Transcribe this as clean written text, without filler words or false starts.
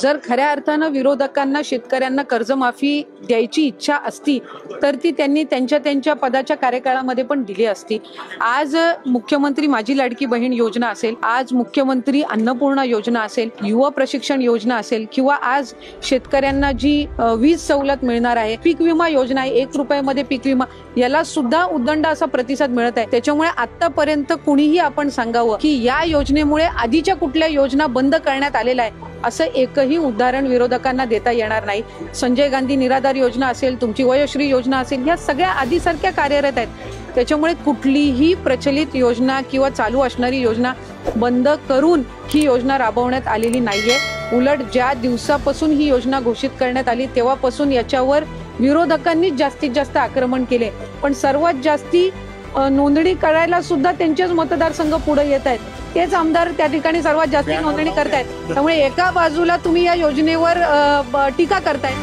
जर खऱ्या अर्थानं विरोधकांना शेतकऱ्यांना कर्जमाफी द्यायची इच्छा असती तर ती त्यांनी त्यांच्या पदाच्या कार्यकाळामध्ये पण दिली असती। आज मुख्यमंत्री माझी लाडकी बहीण योजना असेल, आज मुख्यमंत्री अन्नपूर्णा योजना असेल, युवा प्रशिक्षण योजना असेल किंवा आज शेतकऱ्यांना जी वीज सवलत मिळणार आहे, पीक विमा योजना आहे, 1 रुपयामध्ये पीक विमा, याला सुद्धा उदंड असा प्रतिसाद मिळत आहे। त्याच्यामुळे आतापर्यंत कुणीही आपण सांगावं की या योजनेमुळे आधीच्या कुठल्या योजना बंद करण्यात आलेल्या आहे असं एकही उदाहरण विरोधकांना देता येणार नाही। संजय गांधी निराधार योजना असेल, तुमची वयोश्री योजना असेल, या सगळ्या आधीसारख्या कार्यरत आहेत। त्याच्यामुळे कुठलीही प्रचलित योजना किंवा चालू असणारी योजना बंद करून ही योजना राबवण्यात आलेली नाहीये। उलट ज्या दिवसापासून ही योजना घोषित करण्यात आली तेव्हापासून याच्यावर विरोधकांनी जास्तीत जास्त आक्रमण केले, पण सर्वात जास्ती नोंदणी करायला सुद्धा त्यांचेच मतदारसंघ पुढे येत आहेत, तेच आमदार त्या ठिकाणी सर्वात जास्त नोंदणी करतायत। त्यामुळे एका बाजूला तुम्ही या योजनेवर टीका करताय